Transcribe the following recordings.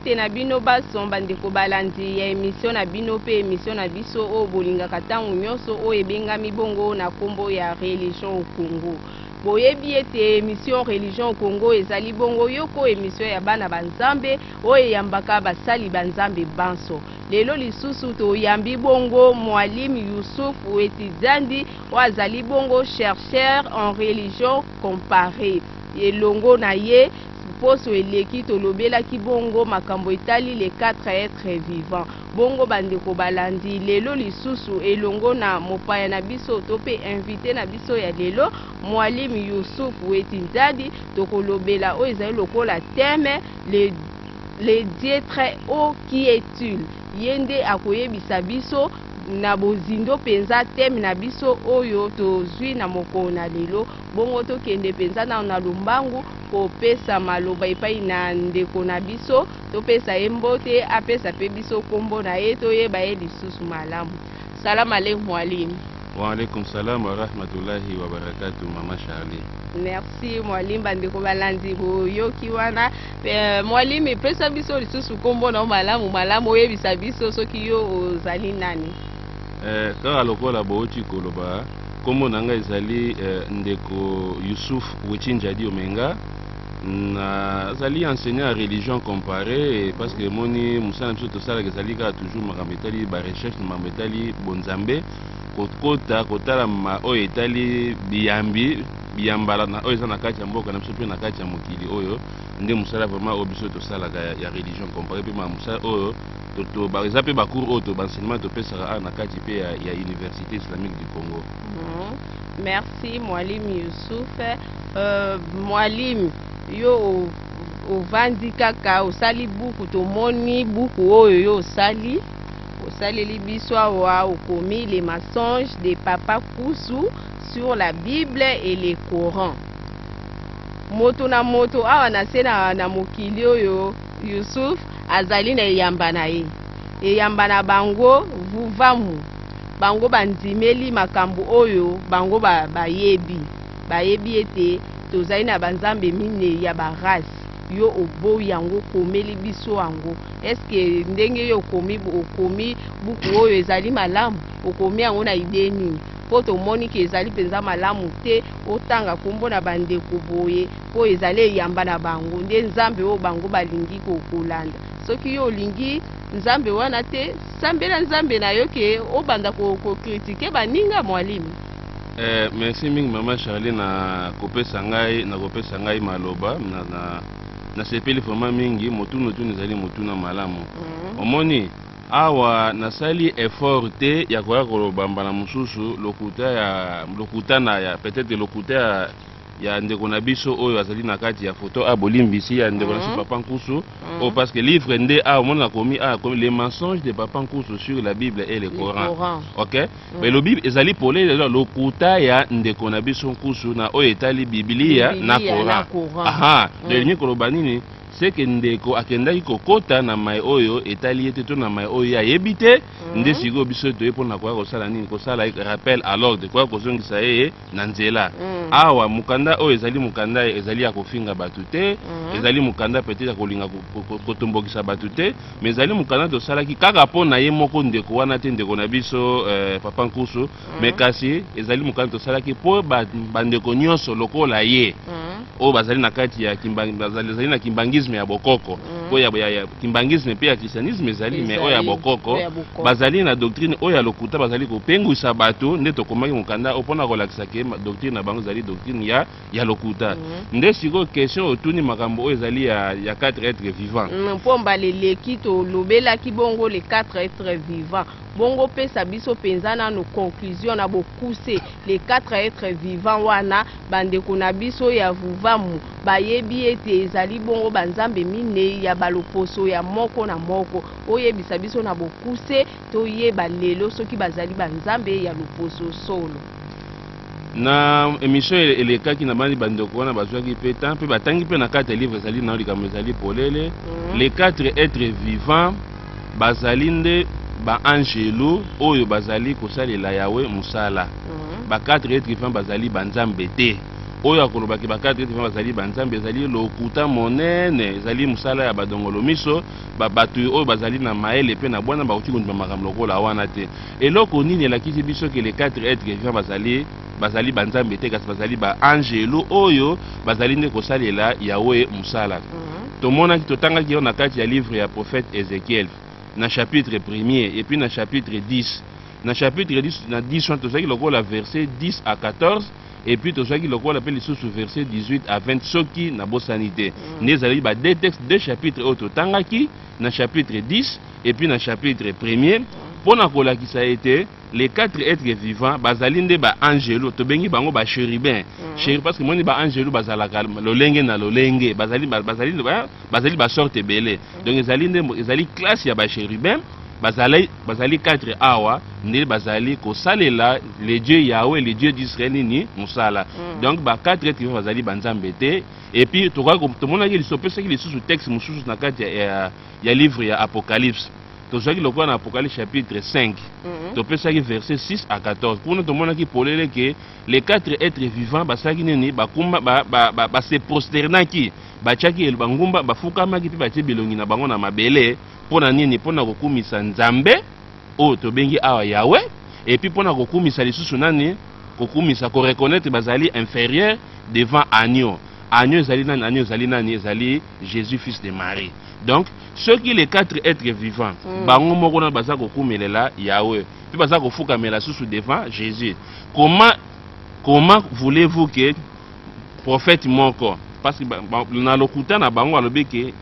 te na bino baso bandeko balandi ya émission na bino pe émission na biso o bolinga katangu nyonso o ebengami bongo na kombo ya religion au Congo. Boyebi ete émission religion au Congo ezali bongo yoko émission ya bana banzambe o eyambaka basali banzambe banso. Lelo lisusu to yambi bongo Mwalimu Youssouf Wetizandi o azali bongo chercheur en religion comparée. Elongo na ye poso eleki tolobela ki bongo makambo etali les 4 êtres vivants. Bongo bandeko balandi lelo lisusu elongo na mopaya na biso to pe invité na biso ya lelo Mwalimu Youssouf Wetizandi tokolobela o ezali lokola thème les dieux très haut qui est-il. Yende akoyebisa biso na bozindo penza thème na biso oyo tozwi na moko na lelo bongo tokende penza na lumbangu kopesa maloba epai na ndeko na biso topesa ye mbote apesa pe biso kombo na ye toyeba ye lisusu malamu. Salam alaikum Mwalimu. Wa alaikum salam wa rahmatullahi wa barakatuh Mama Charlie. Merci Mwalimu bandeko balandi boyoki wana Mwalimu pesa biso lisusu kombo na malamu oyebisa biso soki yo ozali nani. Kaka lokola bouti koloba kombo nanga ezali ndeko Youssouf Wetizandi Omenga na zali enseignant en religion comparée parce que moni musana biso tosala ezali ka toujours makambo etali ba recherche makambo etali bonzambe kotala ma oyo etali biyambala na oyo eza na kati ya mboka na biso mpe na kati ya mokili oyo nde musala vraiment oyo biso tosalaka ya religion comparée mpe ma musala oyo eza mpe bacours oyo baenseignement topesaka na kati mpe ya Université Islamique du Congo. Merci Mwalimu Youssouf. Mwalimu yo ovandi kaka osali buku tomoni buku oyo yo osali libiso awa okomi les mensonges de Papa Kousou sur la Bible et le Coran. Moto na moto awa na se na mokili oyo Youssouf azali na eyamba na ye. Eyamba na bango vuvamu. Bango bandimeli makambo oyo bango bayebi ete tozali na banzambe mine ya barasi yo obo yango komeli biso yango. Eske ndenge yo okomi buku oyo ezali malamu okomi yango na ide nini po tomoni ke ezali penza malamu te otanga kombo na bandeko boye po ezali eyamba na bango nde nzambe oyo bango balingi kokolanda. Soki yo olingi nzambe wana te sambela nzambe na yo ke obanda ko critiquer baninga Mwalimu. Merci mingi Mama Charlie na kopesa ngai maloba na sepeli vraiment mingi motunu ezali motuna malamu. Omoni awa nasali effort te ya koya koloba mbala mususu lokuta na ya peut-être lokuta ya ndeko na biso oyo azali na kati ya photo abolimbisi ya ndeko na Papa Kousou parce que livre nde mona komi les mensonges de Papa Kousou sur la Bible et le Coran. OK? Mais le Bible ezali polé lokuta ya ndeko na biso Kousou na oyo etali Biblia na Coran. Aha, le koloba nini c'est que ndeko akendaki kokota na mai oyo etali ete to na mai oyo ya yebite nde siko biso to epona kwa kosala nini kosala rappel à l'ordre kwa kozongisa ye na nzela. Awa mukanda oyo ezali mukanda ezali ya kofinga batu te ezali mukanda peut-être kolinga kotombokisa batu te mais ezali mukanda tosalaki kaka pona ye moko ndeko wana te ndeko na biso Papa Kousou mais kasi ezali mukanda tosalaki po bandeko nyonso lokola ye o bazali na kati ya bazali na kimbangisme ya bokoko po ya kimbangisme pe ya christianisme ezali mais o ya bokoko bazali na doctrine o ya lokuta bazali kopengwisa bato nde tokomaki mukanda opona kolakisa ke doctrine na bango ezali doctrine ya lokuta nde siko question otuni makambo o ezali ya 4 êtres vivants mpo mbaleleki tolobelaki bongo les 4 êtres vivants bongo pesa biso penza na no conclusion na bokuse les 4 êtres vivants wana bandeko na biso ya vuvamu bayebi ete ezali bongo banzambe mine ya baloposo ya moko na moko oyebisa biso na bokuse toyeba lelo soki bazali banzambe ya loposo solo. Na émission elekaki na bandi bandeko wana bazwaki pe temps pe batangi pe na kati ya livre ezali na likambo ezali polele les 4 êtres vivants bazali nde ba angelo oyo bazali kosalela yawe musala ba 4 êtres vivants bazali banzambe te oyo akolobaki ba 4 vivant bazali banzambe ezali lokuta monene ezali musala ya badongolo miso bato oyo bazali na maele pe na bwana bakoki kondima makambo lokola wana te eloko nini elakisi biso ke les 4 êtres vivants bazali banzambe te kasi bazali ba angelo oyo bazali nde kosalela Yawe musala tomonaki totangaki yo na kati ya livre ya prophète Ézéchiel na chapitre 1er et puis na chapitre 10 na chapitre 10 na 10 tozaki lokola verset 10 à 14 et puis tozaki lokola pe lisusu verset 18 à 20 soki na bosani te nde ezali ba deux textes deux chapitres oyo totangaki na chapitre 10 et puis na chapitre 1er pona kolakisa ete les 4 êtres vivants bazali nde ba angelo tobengi bango ba chérubin parce que moni ba angelo bazalaka lolenge na lolenge bazali ba sorte belé donc ezali classe ya ba chérubin bazali 4 awa nde bazali kosalela les dieux Yahweh les dieux d'Israël ni musala donc ba 4 êtres vivants bazali banzambe te et puis tomonaki lisopesaki lisusu texte mususu na kati ya livre ya Apocalypse tozwaki lokola na Apocalypse chapitre 5 topesaki verset 6 à 14 pour nous tomonaki polele ke les 4 êtres vivants basalaki nini bakuma se prosternaki batiaki bangumba bafukamaki pe batie bilongi na bango na mabele pona nini pona kokumisa nzambe oyo tobengi awa Yawe et puis pona kokumisa lisusu nani kokumisa ko reconnaître bazali inférieur devant agneau ezali nani ezali Jésus fils de Marie. Donc ceux qui les 4 êtres vivants bango moko na baza kokumelela Yawe puis baza kofukamela susu devant Jésus. Comment voulez-vous que prophète moko parce que na lokuta na bango alobi ke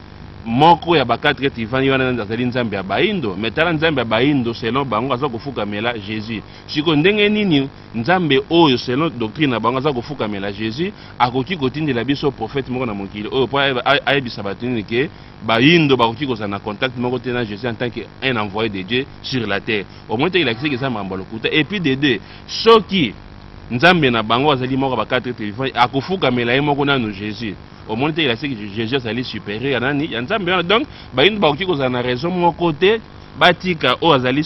moko ya ba 4 êtres vivants yana nazali nzambe ya baindo metala nzambe ya baindo selon bango aza kofukamela Jésus siko ndenge nini nzambe oyo selon doctrine na bango aza kofukamela Jésus akoki kotindela biso prophète moko na mokili oyo po ayebisa bato nini ke baindo bakoki kozala na contact moko te na Jésus en tant qu'un envoyé de Dieu sur la terre au moins ilakisaki eza mambo lokuta et puis de deux soki nzambe na bango azali moko ba 4 êtres vivants akofukamela ye moko nano Jésus au moins il a dit que Jésus est supérieur nani ya nzambe donc bayindo bakoki kozala na raison moko te batika o azali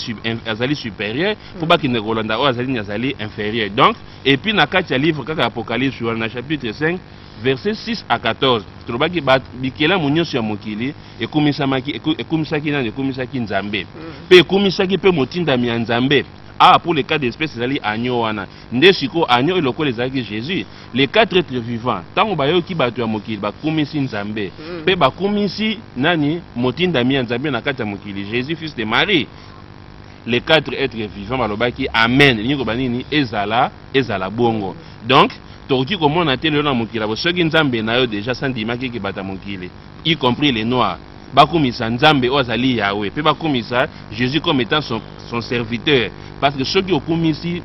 supérieur faut ba kine kolanda o azali inférieur donc et puis na kati ya livre kaka Apocalypse na chapitre 5 verset 6 à 14 tolobaki bikela munyoso ya mokili ekumisaki nani ekumisaki nzambe pe ekumisaki pe motindami ya nzambe. Ah, pour les cas d'espèce, c'est agneau wana. Ndesiko agneau et le quoi les Jésus. Les 4 êtres vivants. Tant bayo ki batu ya mokili ba kumisi nzambe. Pe ba kumisi nani motinda mi nzambe na kati ya mokili. Jésus fils de Marie. Les 4 êtres vivants balobaki amen. Ningo banini ezala bongo. Donc toki komona te le na mokili ba soki nzambe na yo déjà sandimaki ki bata mokili. Y compris les noirs. Bakumisa nzambe ozali Yahweh. Pe bakumisa Jésus comme étant son serviteur. Parce que ceux qui ont commis ici,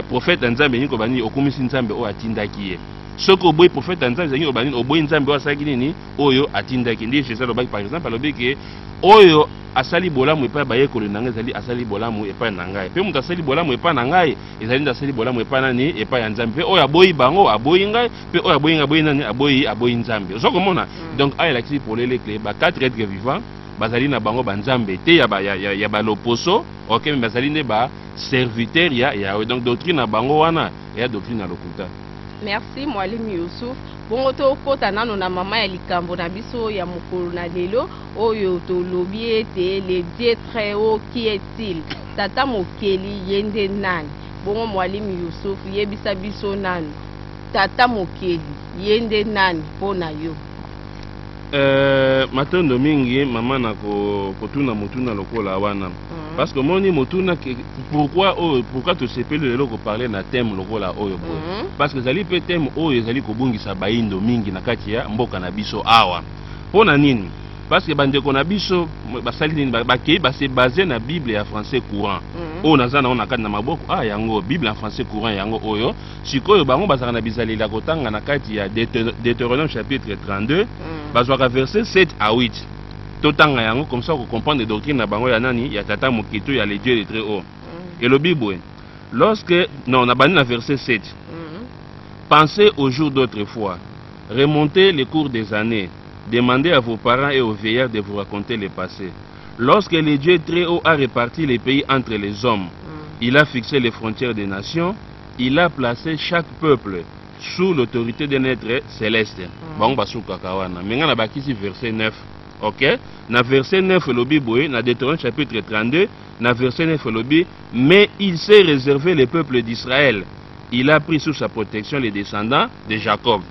prophète Nzambe ni kobani okumisi Nzambe o atindaki ye. Ceux qui ont boy prophète Nzambe ni kobani oboy Nzambe o asaki nini oyo atindaki. Ndi Jésus lobaki par exemple alobi ke oyo asali bolamu epa baye kolonanga ezali asali bolamu epa na ngai. Pe mutu asali bolamu epa na ngai ezali ndasali bolamu epa nani epa ya Nzambe. Pe oyo aboyi bango aboyi ngai pe oyo aboyi aboyi nani aboyi Nzambe. Ozo komona donc aya lakisi polele clé ba 4 êtres vivants bazali na bango banzambe te ya ba loposo OK mais bazali ne ba serviteur ya donc doctrine na bango wana ya doctrine na lokuta. Merci Mwalimu Youssouf. Bongo to kota nano na mama ya likambo na biso ya mokolo na lelo oyo to lobi ete le Dieu très haut qui est-il tata mokeli yende nani. Bongo Mwalimu Youssouf yebisa biso nani tata mokeli yende nani pona yo. Matondo mingi mama na kotuna motuna lokola wana parce que moni motuna pourquoi tu sepele lelo ko parler na thème lokola oyo parce que zali pe thème oyo zali kobungisa baindo mingi na kati ya mboka na biso awa pona nini parce que bandeko na biso basali nini bakei base basé na Bible ya français courant oyo nazana ona kati na maboko yango Bible en français courant yango oyo sikoyo bango bazaka na bizali la kotanga na kati ya Deutéronome chapitre 32 bazwaka verset 7 à 8 totanga yango comme ça pour comprendre les doctrines na bango ya nani ya tata mokito ya les dieux de très haut et le Bible lorsque non on a banni na verset 7 pensez au jour d'autrefois remontez les cours des années demandez à vos parents et aux vieillards de vous raconter le passé lorsque le Dieu très haut a réparti les pays entre les hommes il a fixé les frontières des nations il a placé chaque peuple sous l'autorité d'un être céleste. Bango basuka kawana. Menga na bakisi verset 9. OK? Na verset 9 lobi boy, na Deutéronome chapitre 32, na verset 9 lobi, mais il s'est réservé le peuple d'Israël. Il a pris sous sa protection les descendants de Jacob.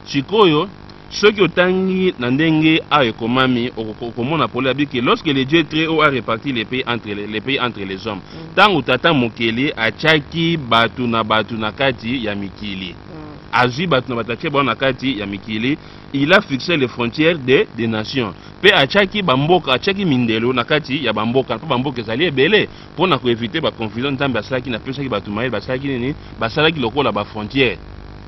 Sikoyo, ceux qui ont tangi nandenge a ekomami okomona pole abiki lorsque le Dieu très haut a réparti les pays entre les hommes. Tangu tata mokeli achaki batu na kati ya mikili. Azui batu na batache ba na kati ya mikili, il a fixé les frontières des nations. Pe achaki bamboka, achaki mindelo na kati ya bamboka, pa bamboka ezali ebele pona ko éviter ba confusion ntambe asalaki na pesaki batu maye basalaki nini, basalaki lokola ba frontière.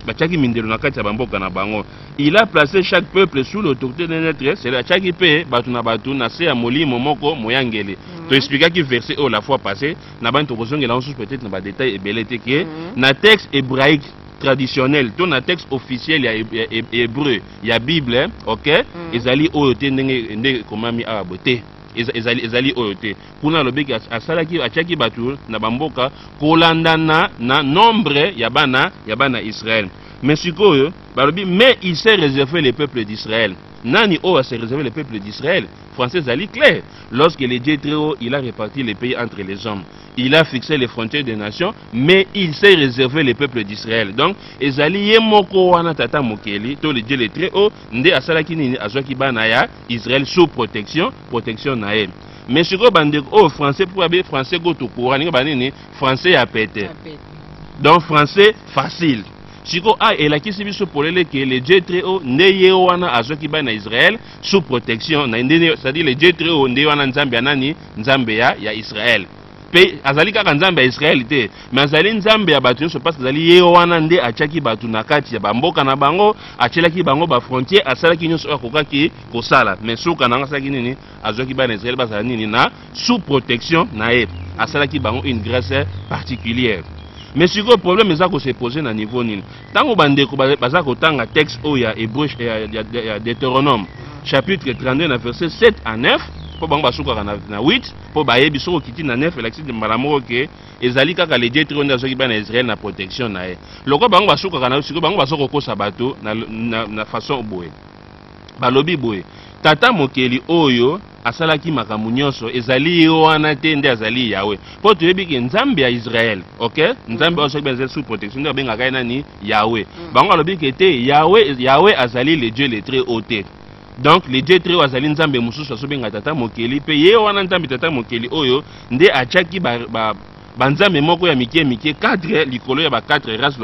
Bachaki mindelo na kati ya bamboka na bango. Il a placé chaque peuple sous l'autorité d'un être, c'est la chaki pe batu na se ya molimo moko moyangele. To expliquaki verset la fois passée, na ban to kozongela on peut-être na ba détail ebele te ke na texte hébraïque traditionnel, ton texte officiel ya hébreu, ya Bible, OK? Ezali oyo te ndenge komami a bote. Ezali oyo te. Kuna lobeki asalaki achaki batu na bamboka kolandana na nombre ya bana Israël. Mais sikoyo balobi mais il s'est réservé le peuple d'Israël. Nani oyo s'est réservé le peuple d'Israël? Français ali clair. Lorsque le Dieu très haut, il a réparti les pays entre les hommes. Il a fixé les frontières des nations, mais il s'est réservé le peuple d'Israël. Donc, ezali yemoko wana tata mokeli, to le Dieu le très haut, nde asalaki nini azwaki bana ya Israël sous protection nae. Mais sur le bande français pour abe français go to courant, banini français ya pete. Donc français facile. Siko a elakisi biso polele que le Dieu très haut nde ye wana azwaki bana Israël sous protection na ndene, c'est-à-dire le Dieu très haut nde wana nzambe ya nani, nzambe ya Israël. Pe azali kaka nzambe ya Israël te, mais azali nzambe ya batu nyonso parce que azali ye wana nde achaki batu na kati ya bamboka na bango, achelaki bango ba frontière, asalaki nyonso akokaki kosala. Mais suka nanga asalaki nini, azwaki bana Israël bazala nini na sous protection na ye, asalaki bango une grâce particulière. Mais si le problème est se poser à niveau nini, tango bandeko baza kotanga texte oya hébreu ya Deutéronome chapitre 32 na verset 7 à 9, po bango basuka na 8, po bayebi soko kiti na 9 elakisi de malamoko ke ezali kaka le Dieu très haut bana Israël na protection na ye. Loko bango basuka na siko bango basoko kosa bato na façon boye. Balobi boye. Tata mokeli oyo asalaki makambo nyonso ezali wana te nde azali Yahweh. Po toyebi ke nzambe ya Israël, OK? Nzambe oso benze sous protection nde benga kai nani Yahweh. Bango alobi ke te Yahweh azali le Dieu le très haut. Donc le Dieu très haut azali nzambe mususu aso benga tata mokeli pe ye wana nzambe tata mokeli oyo nde achaki banzambe moko ya mike 4 likolo ya ba 4 races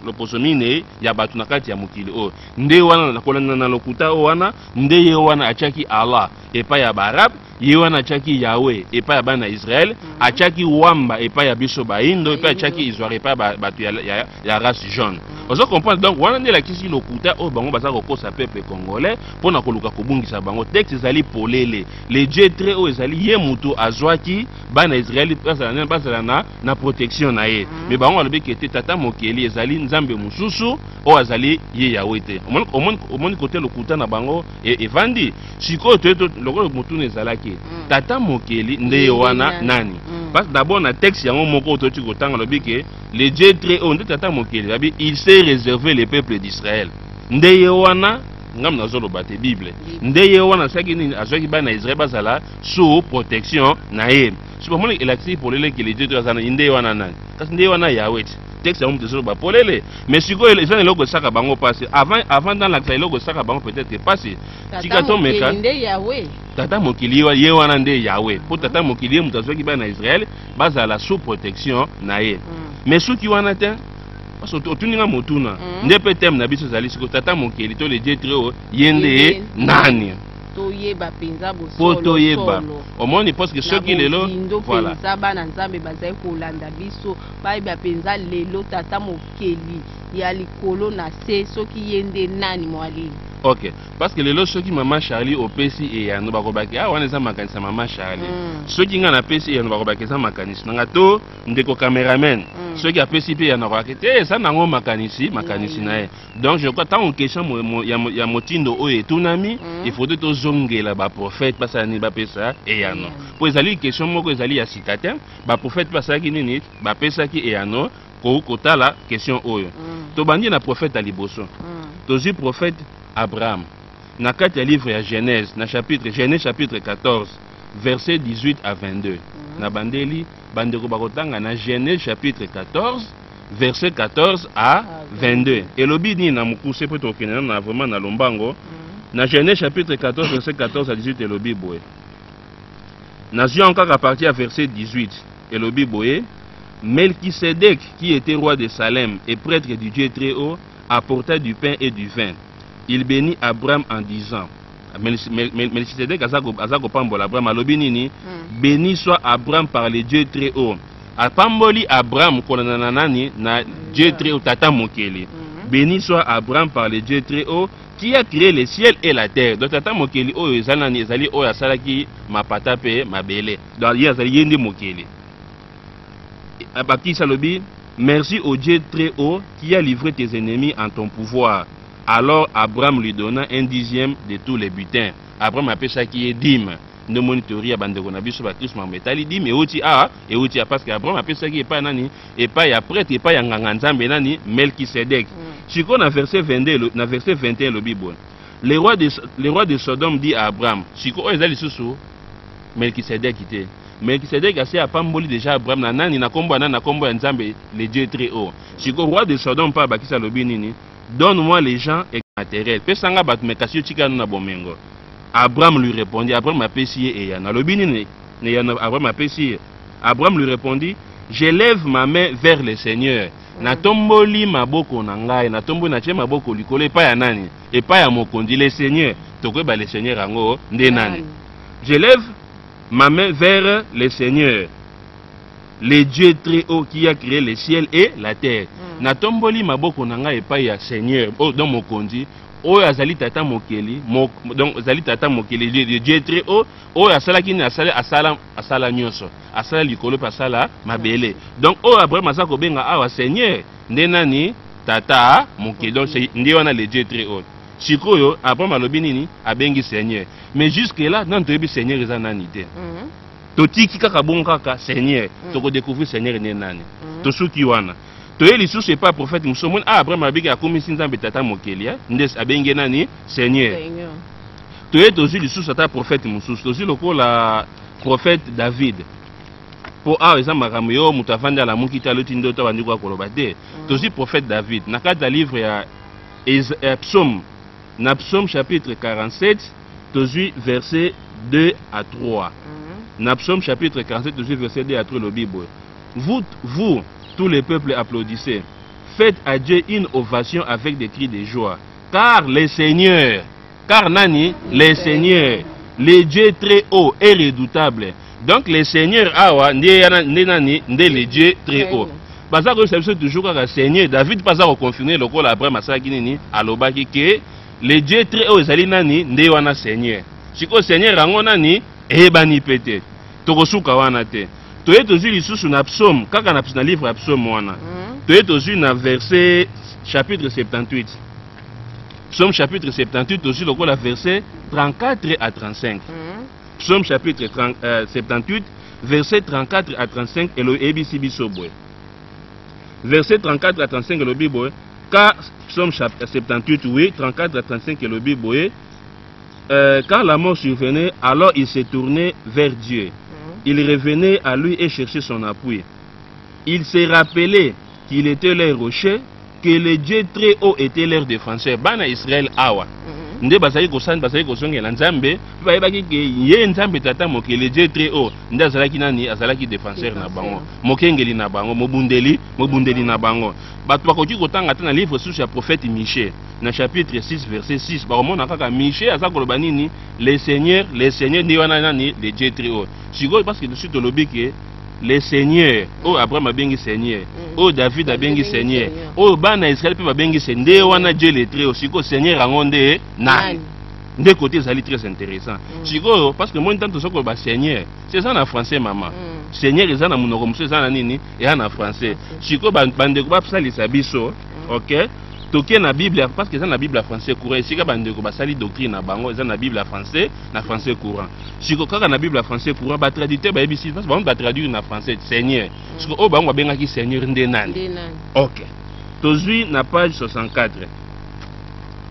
loposomine ya batu na kati ya mokili oyo nde wana na kolanda na lokuta wana nde ye wana achaki Allah epa ya barab, ye wana achaki Yahweh epa ya bana Israël, achaki wamba epa ya biso ba indo epa achaki Israël epa batu ya race jaune. Ozo comprendre donc wana nde la kisi lokuta oyo bango baza kokosa peuple congolais pona koluka kobungisa bango texte ezali polele. Le Dieu très haut ezali ye mutu azwaki bana Israël bazala na protection na ye. Mais bango alobi ke te tata mokeli ezali nzambe mususu o azali ye Yahweh te. Omoni côté lokuta na bango evandi. Siko to lokolo mutu ezalaki tata mokeli nde wana nani. Parce que d'abord na texte yango moko to tiko tanga alobi ke le Dieu très haut nde tata mokeli abi il s'est réservé le peuple d'Israël. Nde ye wana ngam nazolo bate Bible. Nde ye wana saki ni azwaki bana Israël bazala sous protection na ye. Si pour moi il a dit pour les que les Dieu très haut nde wana nani. Kasi nde wana Yahweh. Texte yango mtezo ba polele. Mais siko les gens loko saka bango passé avant dans la classe loko saka bango peut-être passé. Tata mokeli nde Yahweh. Tata mokili ye wana nde Yahweh. Pour tata mokili mutazwaki bana Israël bazala sous protection na ye. Mais ceux qui wana te parce que otuninga motuna nde pe tem na biso zali siko tata mokeli to le Dieu très haut yende nani toyeba penza bosolo toyeba omoni parce que ceux qui lelo voilà penza bana nzambe bazai kolanda biso bayeba penza lelo tata mokeli ya likolo na se soki yende nani mwali. OK, parce que lelo soki mama Charlie opesi e ya no bakobaki wana eza makanisa mama Charlie. Soki nga na pesi ya no bakobaki eza makanisi nanga to ndeko cameraman. Soki apesi pe ya na bakete eza nango makanisi na ye. Donc je crois tant en question ya motindo oyo etunami il faut to zongela ba prophète pasa ni ba pesa e ya no. Po ezali question moko ezali ya citateur ba prophète pasa ki nini ba pesa ki e ya no kotala question oyo tobandi na prophète à liboso tozwi prophète Abraham na kati ya livre ya Genèse na Genèse chapitre 14 verset 18 à 22 na bandeli bandeko bakotanga na Genèse chapitre 14 verset 14 à 22 elobi ni na mukuse po tokende na vraiment na lombango na Genèse chapitre 14 verset 14 à 18 elobi boye nazwi encore à partir à verset 18 elobi boye Melchisédek qui était roi de Salem et prêtre du Dieu très haut apporta du pain et du vin. Il bénit Abraham en disant Melchisédek azako pambola Abraham alobi nini béni soit Abraham par le Dieu très haut. Apamboli Abraham kolana nani na Dieu très haut tata mokeli. Béni soit Abraham par le Dieu très haut qui a créé le ciel et la terre. Donc tata mokeli oyo ezalani ezali oyo asalaki mapata pe mabele. Donc yazali yende mokeli. Abaki Salobi, merci au Dieu très haut qui a livré tes ennemis en ton pouvoir. Alors Abraham lui donna 1/10 de tous les butins. Abraham appelle ça qui est dîme. Ne monitoria bandeko na biso ba Christ mametali dîme et oti parce que Abraham appelle ça qui est pas nani et pas ya prêtre et pas ya nganga nzambe nani Melchisédek. Chiko na verset 22 na verset 21 le Bible. Le roi de Sodome dit à Abraham, chiko ezali susu Melchisédek ité. Melchisédek a fait apamboli déjà Abraham na nani na kombo ya nzambe le Dieu très haut. Chiko roi de Sodome pa bakisa lobi nini donne-moi les gens et matériels. Pesanga bat mekasio tika na bomengo. Abraham lui répondit, Abraham a pessié et yana lobi nini Abraham a pessié. Abraham lui répondit, je lève ma main vers le Seigneur. Na tomboli maboko na ngai, na tomboli na tie maboko likolo epa ya nani? Epa ya mokondi le Seigneur. Tokoyeba le Seigneur ango nde nani? Je lève ma main vers le Seigneur, le Dieu très haut qui a créé le ciel et la terre. Na tomboli maboko na ngai epa ya Seigneur, donc mokondi, oyo azali tata mokeli, donc azali tata mokeli le Dieu très haut, oyo asalaki ni asala nyonso, asala likolo pa asala mabele. Donc oyo Abraham azako benga awa Seigneur, nde nani tata mokeli, donc nde wana le Dieu très haut. Sikoyo Abraham alobi nini abengi Seigneur. Mais jusque là nan toyebi Seigneur eza nani te. Totiki kaka bon kaka Seigneur, toko découvrir Seigneur ne nani. Tosuki wana. Toye lisusu pas prophète musomon Abraham abiki akomisi nzambe tata mokeli ndes abengi nani Seigneur. Toye tozu lisusu ata prophète mususu, tozu lokola prophète David. Po eza makambo yo mutu avandi ala muki ta loti ndo to bandi kwa koloba te. Tozu prophète David na kati livre ya Psaume. Na Psaume chapitre 47, tozu verset 2 à 3. Na Psaume chapitre 47, tozu verset 2 à 3 le Bible. Vous, tous les peuples applaudissez. Faites à Dieu une ovation avec des cris de joie. Car le Seigneur, car nani, le Seigneur, le Dieu très haut et redoutable. Donc le Seigneur awa, nde le Dieu très haut. Baza ko sabiso toujours ka Seigneur David pas à confirmer le col Abraham asaki nini alobaki ke le Dieu très haut ezali nani nde wana Seigneur. Siko Seigneur rango nani ebani pete. Tokosuka wana te. Toye tozu lisusu na Psaume kaka na livre ya Psaume wana. Toye tozu na verset chapitre 78. Psaume chapitre 78 tozu lokola verset 34 à 35. Psaume chapitre 78 verset 34 à 35 et le ABC bisobwe. Verset 34 à 35 le Bible, car Psaume 78, oui, 34 à 35 le Bible, quand la mort survenait, alors il s'est tourné vers Dieu. Il revenait à lui et cherchait son appui. Il s'est rappelé qu'il était leur rocher, que le Dieu très haut était leur défenseur. Bana Israël awa. Nde basali kosan basali kosongela nzambe bayebaki ke ye nzambe tata mokele Dieu très haut nde azalaki nani azalaki défenseur na bango mokengeli na bango mobundeli na bango bato bakoki kotanga ta na livre sous ya prophète Michée na chapitre 6 verset 6 bakomona kaka Michée aza koloba nini le Seigneur ndi wana nani le Dieu très haut sikoyo parce que dessus tolobi ke le Seigneur, oh Abraham a bengi Seigneur, oh David a bengi Seigneur, oh bana Israël peut bengi Seigneur, wana Dieu le très haut, siko Seigneur angonde nani. Des côtés ça très intéressant. Siko parce que moi tant que soko ba Seigneur, c'est ça en français maman. Seigneur eza na munoko muso eza na nini et en français. Siko bande ko ba psa lisabiso, OK? toke na Bible parce que ça na Bible français courant ici ka bandeko basali doctrine na bango ça na Bible français courant siko kaka na Bible français courant ba traducteur ba ebisi parce que ba traduire na français Seigneur siko o bango benga ki Seigneur nde nani. OK tozui na page 64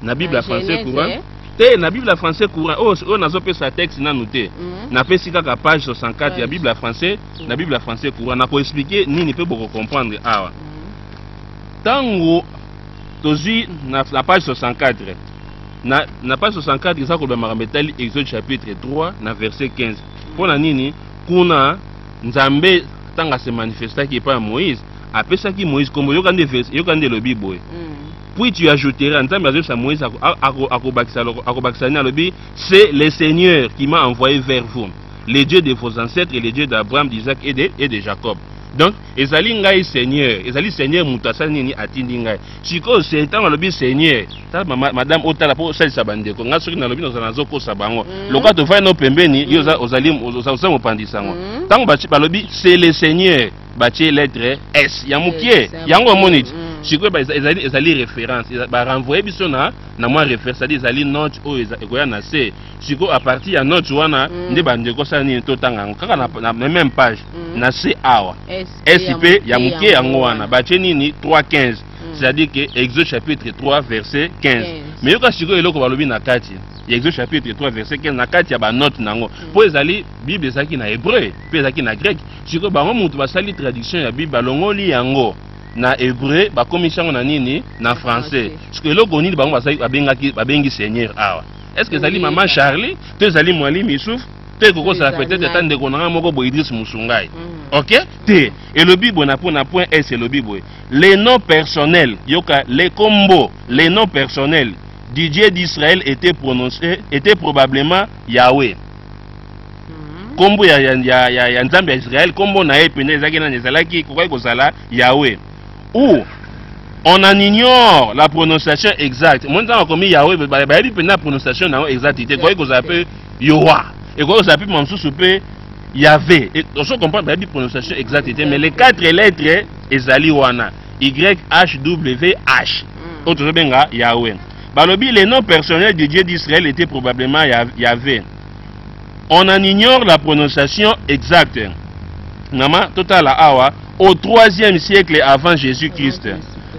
na Bible français courant te na Bible français courant oh nazo pesa texte na noté na pesi kaka page 64 ya Bible français na Bible français courant na ko expliquer nini pe boko comprendre awa tango tozui na page 64 na page 64 ça ko ba marambetali Exode chapitre 3 na verset 15 pona nini kuna Nzambe tanga se manifestaki pa Moïse apesaki Moïse kombo yokande verset yokande lobi boy. Puis tu ajouteras, Moïse c'est le Seigneur qui m'a envoyé vers vous, les dieux de vos ancêtres et les dieux d'Abraham, d'Isaac et de Jacob. Donc, ezali ngai Seigneur, ezali Seigneur mutasani ni atindi ngai. Siko c'est tant lobi Seigneur. Madame Otala po sali sabande ko ngasoki na lobi na zoko sabango. Loka to fa no pembeni yo ozali oza mopandisango. Tant ba lobi c'est le Seigneur. Bâti lettre S yamukie yango monite siko ezali référence ba renvoyer biso na moi référence c'est ezali note o ekoya na C siko à partir ya note wana nde bandeko sa ni totanga kaka na même page na C awa SIP yamukie yango wana bâti nini 3:15 c'est-à-dire que Exode chapitre 3 verset 15 mais yoka siko eloko balobi na kati Exode chapitre 3 verset 15 na kati ya ba note nango po ezali Bible ezaki na hébreu pe ezaki na grec siko bango mutu basali traduction ya Bible balongoli yango na hébreu bakomisango na nini na français siko eloko nini bango basali babengi Seigneur awa est-ce que ezali maman Charlie te ezali mwali Missouf te koko ça peut-être tande ko na moko bo Idriss Musungai OK te et le Bible na point S et le Bible les noms personnels yoka les combos les noms personnels du Dieu d'Israël était probablement Yahweh. Kombo ya Nzambe Israël, kombo na epene ezaki na ezalaki kokoi kozala Yahweh. Ou on en ignore la prononciation exacte. Mon temps comme Yahweh, ba yebi pena prononciation na exacte. Kokoi kozala pe Yowa. Et kokoi kozala pe mamsusu pe Yahvé. Et on se comprend ba yebi prononciation exacte mais les quatre lettres ezali wana YHWH. Autre benga Yahweh. Balobi, les noms personnels du Dieu d'Israël étaient probablement Yahvé. On en ignore la prononciation exacte. Nama, total awa, au 3e siècle avant Jésus-Christ,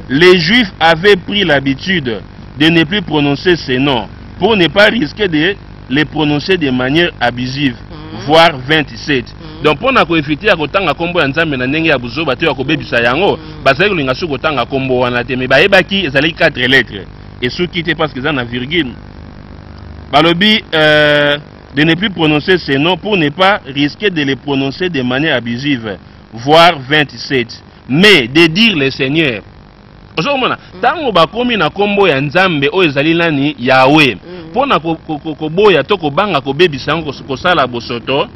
les Juifs avaient pris l'habitude de ne plus prononcer ces noms pour ne pas risquer de les prononcer de manière abusive, voire 27. Donc, pour nous éviter à kotanga kombo nzambe na ndenge ya buzo bato ya kobebisa yango, bazali kolinga su kotanga kombo wana te mais bayebaki ezali 4 lettres. Et ceux qui étaient parce qu'ils ont la virgule. Balobi de ne plus prononcer ces noms pour ne pas risquer de les prononcer de manière abusive, voire 27. Mais de dire le Seigneur. Tango bakomi na kombo ya nzambe o ezali nani Yahweh. Pona koboya to kobanga kobebisa ngo kosala bosoto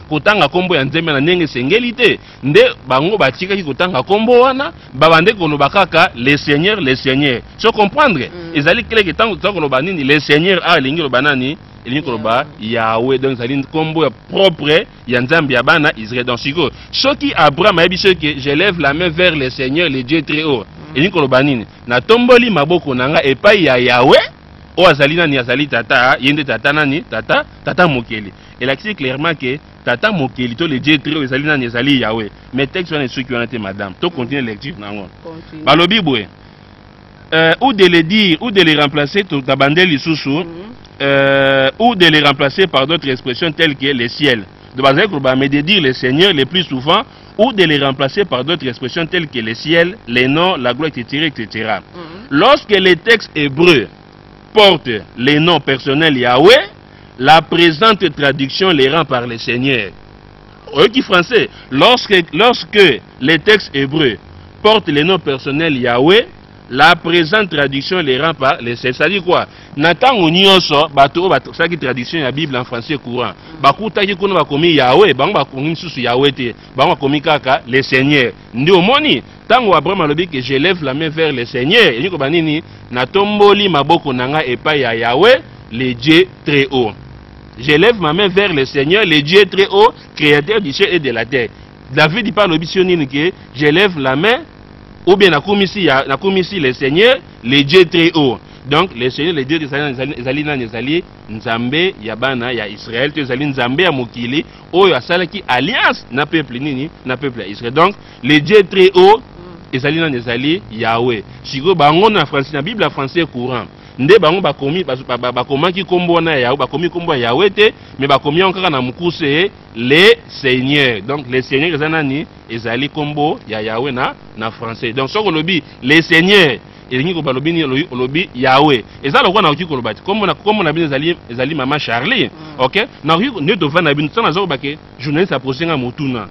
kotanga kombo ya nzambe na ndenge sengelite nde bango batika ki kotanga kombo wana babande koloba kaka le Seigneur so comprendre ezali clair que tango koloba nini le Seigneur a lingi loba nani elingi koloba Yahweh donc ezali kombo ya propre ya nzambe ya bana Israël donc siko soki Abraham ayebi que je lève la main vers le Seigneur le Dieu très haut elingi koloba nini na tomboli maboko nanga epai ya Yahweh o azali nani azali tata yende tata nani tata mokeli et là c'est clairement que tata mokeli to le Dieu très haut azali nani azali Yahweh mais texte wana ceux qui ont été madame to continue lecture nango balobi boye ou de les dire ou de les remplacer to tabandel lisusu ou de les remplacer par d'autres expressions telles que le ciel de bazali ko mais de dire le Seigneur le plus souvent ou de les remplacer par d'autres expressions telles que le ciel, les noms, la gloire, etc. Lorsque les textes hébreux portent les noms personnels Yahweh, la présente traduction les rend par le Seigneur. Qui français, lorsque les textes hébreux portent les noms personnels Yahweh, la présente traduction les rend par le Seigneur. Ça dit quoi? Nathan Onyoso, bato ça qui traduction la Bible en français courant. Bakuta ki kuna bakomi Yahweh, bango bakomi susu Yahweh te, bango bakomi kaka le Seigneur. Ndi omoni, tango Abraham alobi que je lève la main vers le Seigneur, et niko banini na tomboli maboko nanga epai ya Yahweh, le Dieu très haut. Je lève ma main vers le Seigneur, le Dieu très haut, créateur du ciel et de la terre. David dit pas l'obissionine que je lève la main ou bien nakomisi le Seigneur, le Dieu très haut. Donc le Seigneur, le Dieu ezali nzambe ya bana ya Israël, to ezali nzambe ya mokili oyo asalaki alliance na peuple nini, na peuple ya Israël. Donc le Dieu très haut ezali Yahweh. Siko bango na français, na Bible français courant. Nde bango bakomaki kombo na Yahweh, bakomi kombo ya Yahweh te, mais bakomi encore na mukuse le Seigneur. Donc le Seigneur ezali kombo ya Yahweh na français. Donc soko lobi le Seigneur elingi ko balobi ni lobi Yahweh. Ezala kwa na uki ko lobati. Kombo na bino ezali Maman Charlie. OK? Na uki ne to vana bino tsana zo bake journaliste a posé nga motuna.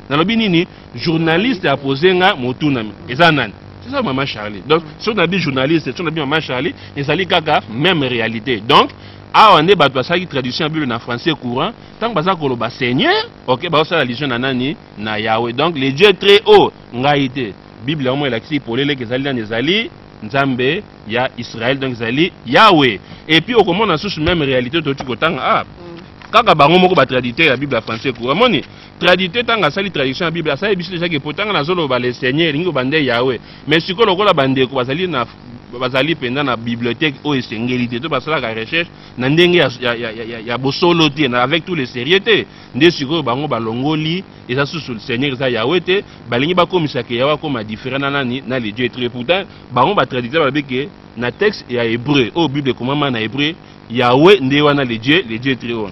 Na lobi nini journaliste a posé nga motuna. Ezana c'est ça Maman Charlie. Donc, si on a dit journaliste, si on a dit Maman Charlie, ils allaient kaka même réalité. Donc, on est battu ça qui traduction en Bible en français courant. Tant que ça koloba Seigneur, OK, bah ça la religion nanani na Yahweh. Donc les dieux très haut ngaité. Bible au moins l'axi pour les que zali Nzambe ya Israël donc zali Yahweh. Et puis au comment on a sous même réalité tout ko tanga kaka bango moko ba traducteur ya Bible en français courant. Moni traducteur tanga sali traduction ya Bible ça et déjà que potanga na zolo ba le Seigneur lingo bande Yahweh. Mais siko lokola bande ko bazali penda na bibliothèque o esengeli to basala ka recherche na ndenge ya bosolo te na avec tous les sérieuté nde siko bango balongoli eza sous le Seigneur za Yahweh te balingi bakomisa ke Yahweh comme différent nani na les dieux très pourtant bango ba traducteur ba beke na texte ya hébreu o Bible commandement na hébreu Yahweh nde wana les dieux très haut.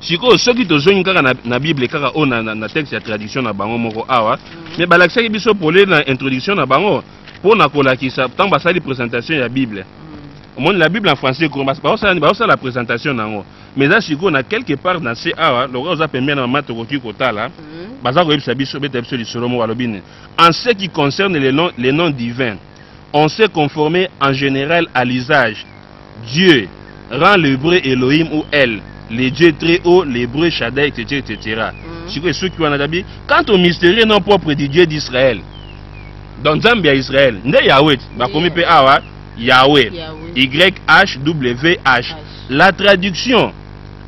Siko soki tozongi kaka na Bible kaka o na texte ya traduction na bango moko awa mais balakisaki biso pole na introduction na bango pour na kolakisa tant basali présentation ya Bible. Au moins la Bible en français courant ça la présentation nango. Mais là siko na quelque part dans ces awa le roi a permis na mato koki kotala baza ko yebisa biso beta biso lisolo mo walobine. En ce qui concerne les noms divins, on s'est conformé en général à l'usage. Dieu rend l'hébreu Elohim ou El, les dieux très hauts, l'hébreu Shaddai, etc. Quant au mystérieux nom propre du Dieu d'Israël, donc Zambia Israël, nde Yahweh, bakomi pe awa Yahweh, YHWH. La traduction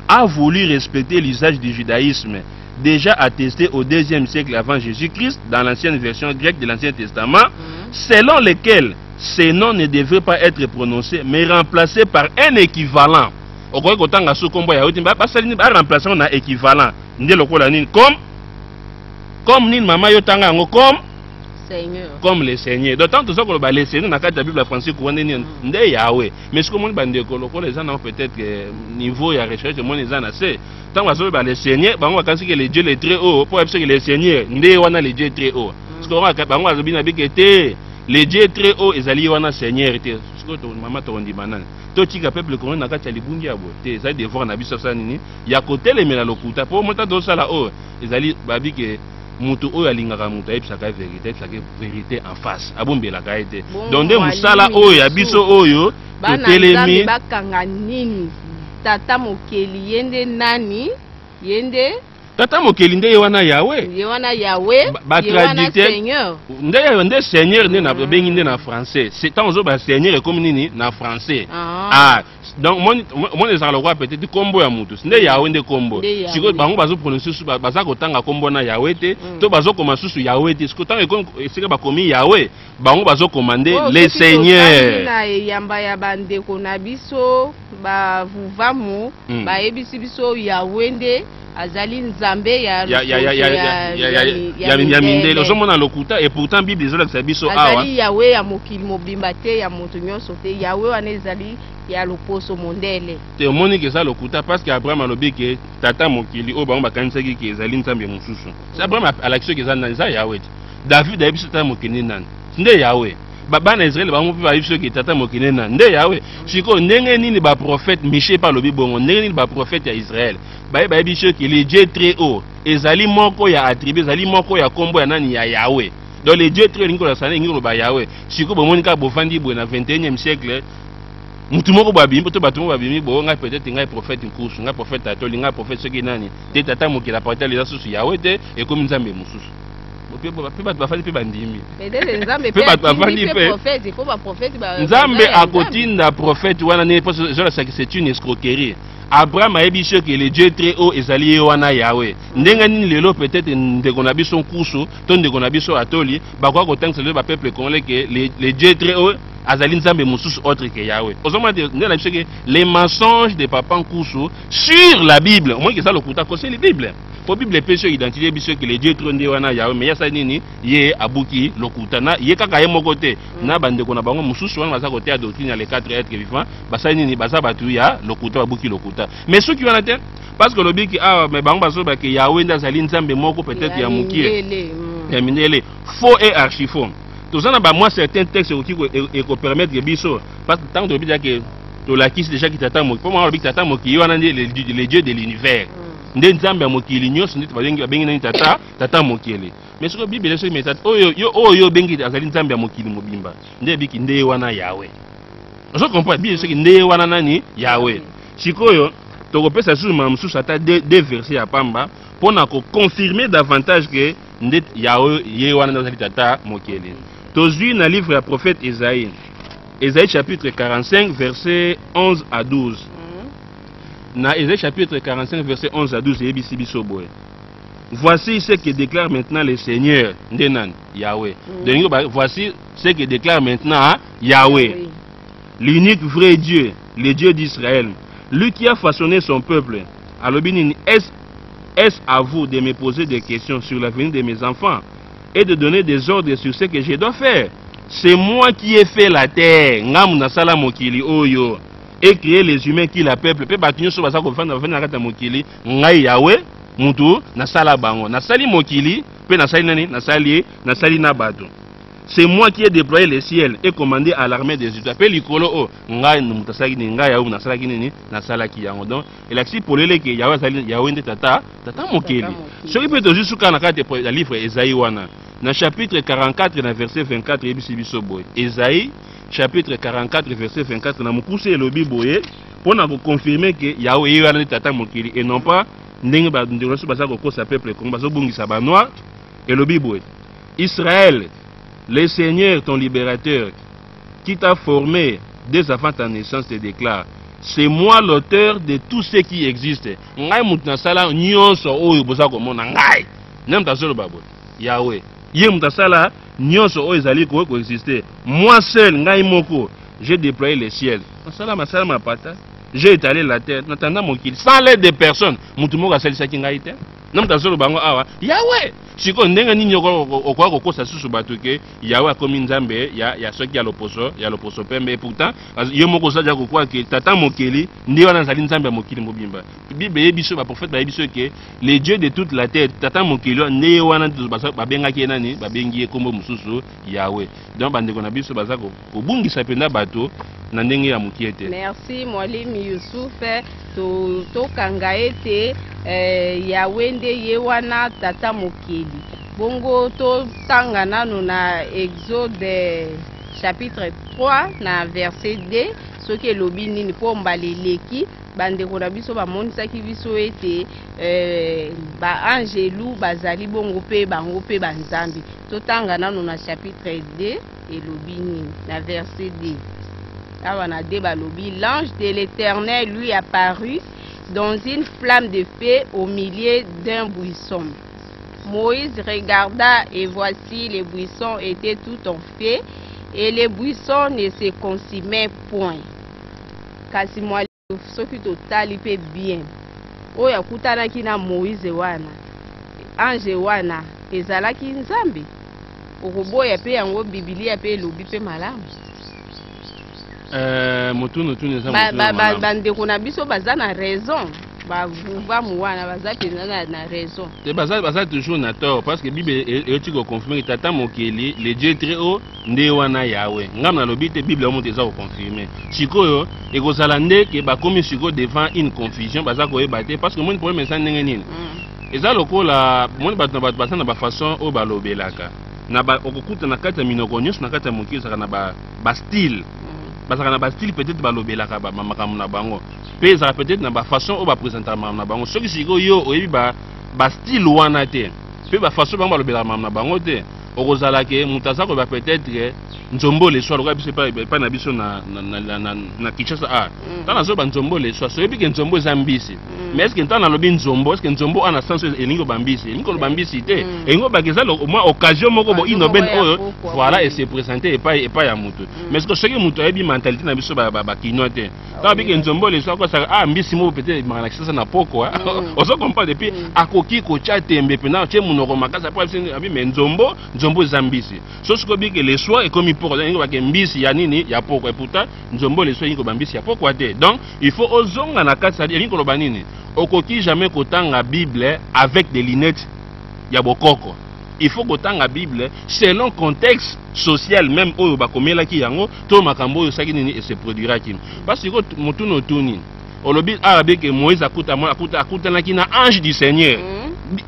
a voulu respecter l'usage du judaïsme, déjà attesté au 2e siècle avant Jésus-Christ dans l'ancienne version grecque de l'Ancien Testament, selon lequel ces noms ne devraient pas être prononcés, mais remplacés par un équivalent. Au quoi qu'autant sous combo Yahweh, pas remplacer on a équivalent. Nde lokola nini comme nini mama yotanga ngo Seigneur. Comme le Seigneur. D'autant que ça qu'on va laisser dans la Bible française courant nde Yahweh. Mais ce que mon bande ko les gens ont peut-être niveau ya recherche mon les gens assez. Tant que ça le Seigneur, on va penser que les dieux les très haut pour que le Seigneur nde wana les dieux très haut. Ce qu'on va bango azobina bikete les dieux très haut ezali wana Seigneur te. Ce que maman to ndi banane. To tika peuple ko na kati ya libungi ya bote. Ça devoir na biso ça nini. Ya côté les mela lokuta pour monta do sala o ezali babi ke mutu oyo alingaka mutu ayebisaka vérité en face abombelaka ye te donc nde mosala oyo ya biso oyo totelemi bakanga nini tata mokeli yende nani yende tata mokeli nde ye wana Yahweh Seigneur nde Seigneur nde na bengi nde na français c'est tant ozo ba Seigneur ekomi nini na français donc mon ezala lokwa peut-être kombo ya mutu nde Yahweh nde kombo siko bango bazo prononcer baza kotanga kombo na Yahweh te to bazo koma susu Yahweh te siko tanga esika bakomi Yahweh bango bazo commander les seigneurs na yamba ya bandeko na biso ba vuvamu ba ebisi biso Yahweh nde azali nzambe ya mindele ozomona lokuta et pourtant Bible ezolakisa biso awa azali Yahweh ya mokili mobimba te ya moto nyonso te Yahweh wana ezali ya loposo mondele te omoni ke eza lokuta parce que Abraham alobi ke tata mokili oyo bango bakanisaki ke ezali nzambe mosusu c'est Abraham alakisi ke eza Yahweh David ayebisi tata mokili nani nde Yahweh bana Israël bango mpe bayebisi ke tata mokili nani nde Yahweh sikoyo ndenge nini baprophète Michée par lobi bongo ndenge nini baprophète ya Israël bayebisi ke le Dieu très haut ezali moko ya attribut ezali moko ya kombo ya nani ya Yahweh donc le Dieu très haut lingo la sana lingo ba Yahweh sikoyo bomoni ka bofandi boye na 21e siècle mutu moko babimi to bato moko babimi bo ngai peut-être ngai prophète nkusu ngai prophète atoli ngai prophète soki nani te tata mokili apporter les susu Yahweh te et comme nzambe mususu nzambe akotinda prophète wana ne c'est une escroquerie Abraham a dit que le Dieu très haut est allié wana Yahweh. Ndengani lelo peut-être ndeko na biso kusu, to ndeko na biso atoli, ba kwa kotangs le peuple congolais que le Dieu très haut azali nzambe mususu autre que Yahweh. Osoma de ndela biso que les mensonges de papa kusu sur la Bible, au moins que ça le kuta ko c'est la Bible. Pour Bible péché identité biso que le Dieu très haut wana Yahweh, mais ya sa nini ye abuki lokutana ye kaka ye mokote na bandeko na bango mususu wana baza côté ya doctrine ya les 4 êtres vivants, basa nini baza batu ya lokuta babuki lokuta. Mais ceux qui wana te parce que le biki ah mais bango baso ba que Yahweh ndazali nzambe moko peut-être ya mukie ya mindele faux et archi faux. Tout ça na ba moi certains textes qui ko permettre biso parce que tant de bi que to la kisi déjà qui t'attend mo pour moi le biki t'attend mo qui wana les dieux de l'univers. Nde nzambe mokili nyonso ndeti babengi nani tata mokili. Mais ce que Bible so metata oyo bengi azali nzambe mokili mobimba. Nde biki nde wana Yahweh. On comprend Bible so nde wana nani Yahweh. Sikoyo tokopesa sur mamsusu ata deux versets ya pamba pona ko confirmer davantage que nde Yahweh ye wana azali tata mokili. Tozui na livre ya prophète Esaïe. Esaïe chapitre 45 verset 11 à 12. Dans Ésaïe chapitre 45 verset 11 à 12 voici ce que déclare maintenant le Seigneur Ndenan Yahweh. Voici ce que déclare maintenant Yahweh, l'unique vrai Dieu, le Dieu d'Israël, lui qui a façonné son peuple. Alors est-ce à vous de me poser des questions sur l'avenir de mes enfants et de donner des ordres sur ce que je dois faire? C'est moi qui ai fait la terre. Ngamuna sala mokili oyo. Et créer les humains qui la peuple. Pe batunyo so basa ko fanda fanda kata mokili. Ngai Yahweh mutu na sala bango. Na sali mokili, pe na sali nani? Na sali na bato. C'est moi qui ai déployé les ciels et commandé à l'armée des États. Pe likolo o ngai mutasaki ni ngai Yahweh na sala ki nini? Na sala ki yango. Donc et là si pour le que Yahweh sali Yahweh nde tata mokili. Ce qui peut te juste quand na kata livre Esaïe wana. Dans chapitre 44 dans verset 24 biso boy. Esaïe chapitre 44 verset 24 na mukuse elobi boye pour confirmer que Yahweh est tata mokili et non pas ndenge ba ndeko so basa ko sa peuple comme baso bungisa ba noir elobi boye. Israël, le Seigneur ton libérateur qui t'a formé dès avant ta naissance te déclare: c'est moi l'auteur de tout ce qui existe. Ngai mutna sala nyonso oyo bosa ko mona ngai. Nem ta solo babo. Yahweh. Yé mutasala nyonso o ezali ko exister. Moi seul ngai moko j'ai déployé les ciels. Masala masala mapata. J'ai étalé la terre. N'attendant mon qu'il sans l'aide de personne. Mutu moko asali saki ngai te. Nam tasolo bango awa. Yahweh. Siko ndenga nini okwa ko sa susu batuke Yahweh comme nzambe ya soki ya loposo pembe pourtant yo moko saja ko kwa ke tata mokeli ndi wana zali nzambe ya mokili mobimba. Bible yebiso ba prophète ba yebiso ke les dieux de toute la terre tata mokeli ndi wana ba benga ke nani ba bengi kombo mususu Yahweh. Donc bandeko na biso baza ko bungisa penda bato na ndenge ya mokiete. Merci mwalimu Yusuf to kanga ete Yahweh nde ye wana tata mokeli. Bongo to tanga nanu na Exode chapitre 3 na verset 2 soki elobi nini po mbaleleki bandeko na biso bamonisaki biso ete ba angelu bazali bongo pe bango pe banzambi. To tanga nanu na chapitre 2 elobi nini na verset 2. Awa na débat lobi, l'ange de l'Éternel lui apparut dans une flamme de feu au milieu d'un buisson. Moïse regarda et voici les buissons étaient tout en feu et les buissons ne se consumaient point. Kasi moi soki totali pe bien. Oya kutanaki na Moïse wana. Ange wana ezalaki nzambe. Okoboya pe yango Biblia pe lobi pe malamu. Motuno tuneza bandeko na biso baza na raison ba muwana baza penza na raison te baza toujours na tort parce que Bible est ko confirmer tata mokeli le Dieu très haut nde wana Yahweh ngam na lobi te Bible omo teza ko confirmer sikoyo ekozala nde ke ba komi siko devant une confusion baza ko ebate parce que mon problème ça ndenge nini eza lokola mon bato na bato baza na ba façon o balobelaka na ba okukuta na kata minoko nyos na kata mokili saka na ba style parce que na ba style peut-être balobelaka ba makambo na bango pe ça peut-être na ba façon o ba présenter makambo na bango soki siko yo oyebi ba style wana te pe ba façon bango balobelaka makambo na bango te okozala ke mutaza ko ba peut-être nzombo le soir lokola biso pas na biso na Kinshasa a tana zo ba nzombo le soir so ebike nzombo eza mbisi mais est-ce que tana lobi nzombo est-ce que nzombo ana sens elingo bambisi elingo bambisi te elingo bakeza au moins occasion moko bo inoben oyo voilà et se présenter et pas ya mutu mais est-ce que soki mutu ayebi mentalité na biso ba kino te tana bike nzombo le soir ko ça ah mbisi mo peut-être ma Kinshasa na poko on se comprend depuis akoki ko cha tembe pena che munoko makasa pa abi mais nzombo eza mbisi so siko bike le soir et comme pour mbisi ya nini ya poko et pourtant nzombo le soki ko bambisi ya poko te donc il faut ozonga na kati ya ko loba nini okoki jamais kotanga Bible avec des lunettes ya bokoko il faut kotanga Bible selon contexte social même oyo bakomela ki yango to makambo oyo saki nini et se produira ki parce que mutuno tuni olobi arabe que Moïse akutanaki na ange du Seigneur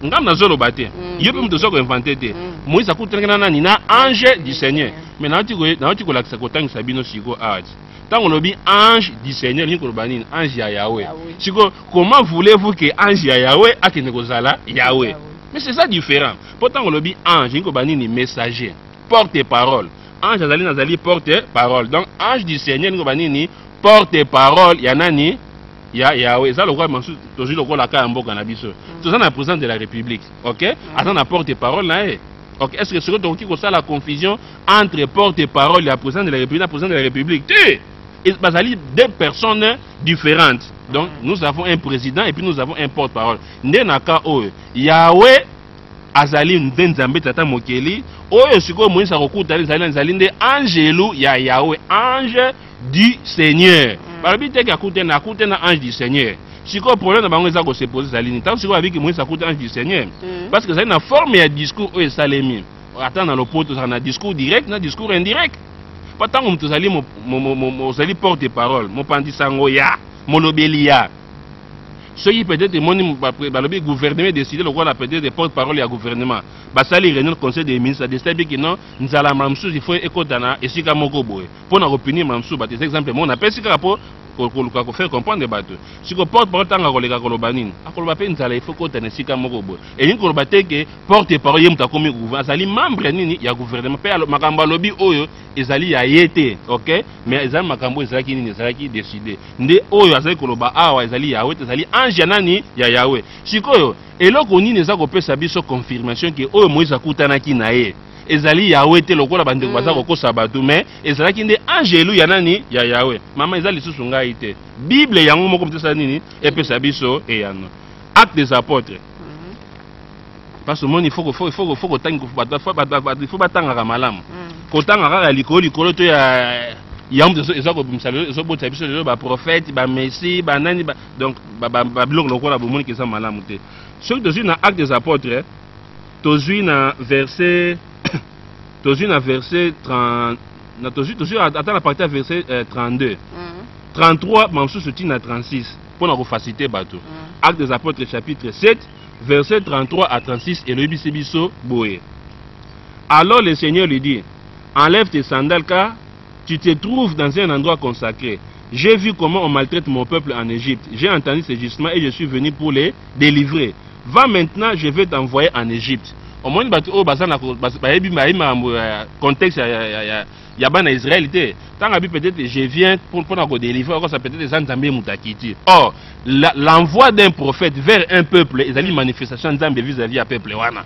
ngam na zolo bate yo pe muto soko inventé te Moïse akutanaki na nani na ange du Seigneur mais na oti ko lakisa kotanga sabino siko art tant olobi ange du Seigneur ni ko banine ange ya Yahweh siko comment voulez-vous que ange ya Yahweh akene kozala Yahweh mais c'est ça différent pourtant olobi ange ni ko banine messager porte-parole ange azali porte-parole donc ange du Seigneur ni ko banine porte-parole ya nani ya Yahweh ça le roi Mansour toujours le roi la ka mboka na biso tout ça na président de la République OK attends na porte-parole là OK est-ce que ce que tu as la confusion entre porte-parole et la président de la République et la président de la République et bazali deux personnes différentes donc nous avons un président et puis nous avons un porte-parole ndenaka oyo Yahweh azali nzambe tata mokeli oyo siko Moïse akokuta azali nde angelu ya Yahweh ange du Seigneur balobi te akute na ange du Seigneur siko problème na bango eza ko se poser zalini tant siko avec Moïse akute ange du Seigneur parce que ça na forme ya discours oyo salemi attends dans le poto ça na discours direct na discours indirect pas tant que tozali mozali porte-parole mopandisango ya molobeli ya soki peut-être moni balobi gouvernement décider le roi peut-être porte-parole ya gouvernement basali réunion conseil des ministres décider que non nzala mamsu il faut ekotana esika moko boye pona opinion mamsu ba des exemples mon appelle sika rapport pour faire comprendre bateau si ko porte-parole tanga koleka koloba nini akoloba pe nzala il faut kotana esika moko boye et ni koloba te que porte-parole yemta komi gouvernement azali membre nini ya gouvernement pe makambo lobi oyo ezali ya yete OK mais ezali makambo ezali nini ezali décider nde oyo azali koloba awa ezali Yahweh ezali ange nani ya Yahweh sikoyo eloko nini eza kopesa biso confirmation que oyo Moïse akutanaki na ye ezali Yahweh te lokola bandeko baza kokosa bato mais ezalaki nde angelu ya nani ya Yahweh mama ezali lisusu ngai te Bible yango moko mpesa nini epesa biso eyano Actes des Apôtres parce que il faut faut batanga malamu kotanga kaka likolo to ya yam eza ko misalo ezo bota biso lelo ba prophète ba messie ba nani donc ba biloko lokola bomoni keza malamu te ce que tozwi na Actes des Apôtres tozwi na verset 30 na tozwi attends la partie verset 32 33 mamsu soutient na 36 pour na faciliter bato Actes des Apôtres chapitre 7 verset 33 à 36 et le biso boé alors le Seigneur lui dit enlève tes sandales car tu te trouves dans un endroit consacré. J'ai vu comment on maltraite mon peuple en Égypte. J'ai entendu ces gisements et je suis venu pour les délivrer. Va maintenant, je vais t'envoyer en Égypte. Au moins, contexte ya bana Israël tant peut-être je viens pour délivrer ça peut-être des nzambe mutakiti. Or l'envoi d'un prophète vers un peuple est une manifestation nzambe vis-à-vis à peuple wana.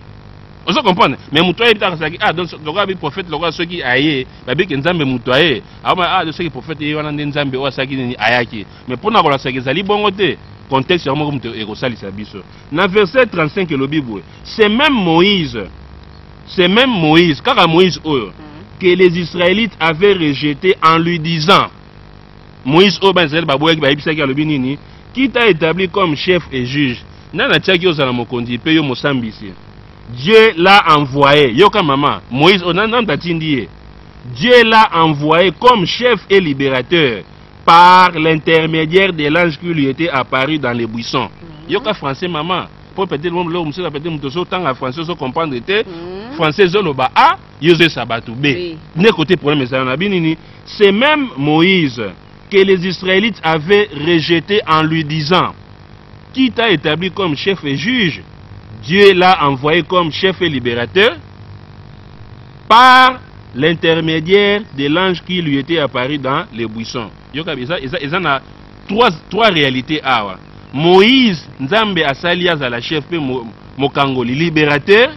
On se comprend mais mutoye bitaka ah donc le prophète le ceux qui aye babi que nzambe mutoye ah de ceux qui prophète wana nzambe o saki ni ayaki mais pour na kola saki zali bongo te contexte ya moko muto ekosalisa biso na verset 35 le Bible c'est même Moïse car Moïse oyo que les Israélites avaient rejeté en lui disant Moïse o banzel baboyaki bayibisaki alobi nini qui t'a établi comme chef et juge nana tiaki ozala mokonzi pe yo mosambisi Dieu l'a envoyé, yoka maman, Moïse, on a dit, Dieu l'a envoyé comme chef et libérateur par l'intermédiaire de l'ange qui lui était apparu dans les buissons. Yoka français maman, pour peut-être le monsieur peut-être mutoso tant à français so comprendre te français zoloba a yose sabatu b. Ne côté problème ça na binini, c'est même Moïse que les Israélites avaient rejeté en lui disant qui t'a établi comme chef et juge. Dieu l'a envoyé comme chef et libérateur par l'intermédiaire de l'ange qui lui était apparu dans les buissons. Yoka ils ont trois réalités awa. Moïse nzambe asali azala chef pe mokangoli libérateur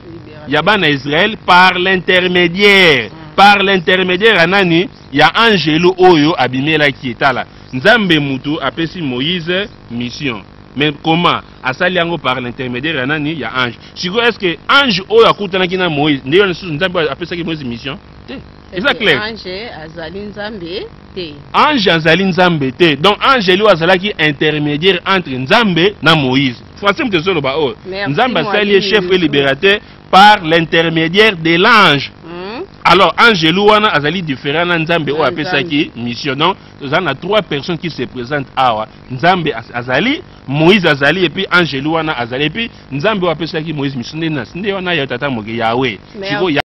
yabana Israël par l'intermédiaire anani ya angelo oyo abimela ki etala nzambe mutu apesi Moïse mission. Mais comment asali yango par l'intermédiaire anani ya ange. Siko est-ce que ange oyo akutanaki na Moïse ndeyo nzambe apesaki Moïse mission? C'est ça clair. Ange azali nzambe te. Ange azali nzambe te. Donc ange lui azalaki intermédiaire entre nzambe na Moïse. Français mtezolo ba o. Nzambe asali chef et libérateur par l'intermédiaire de l'ange. Alors ange lui wana azali différent na nzambe o apesaki mission. Donc il y a 3 personnes qui se présentent awa. Nzambe azali, Moïse azali et puis ange lui wana azali et puis nzambe o apesaki Moïse mission. Nde wana ya tata moke Yahweh.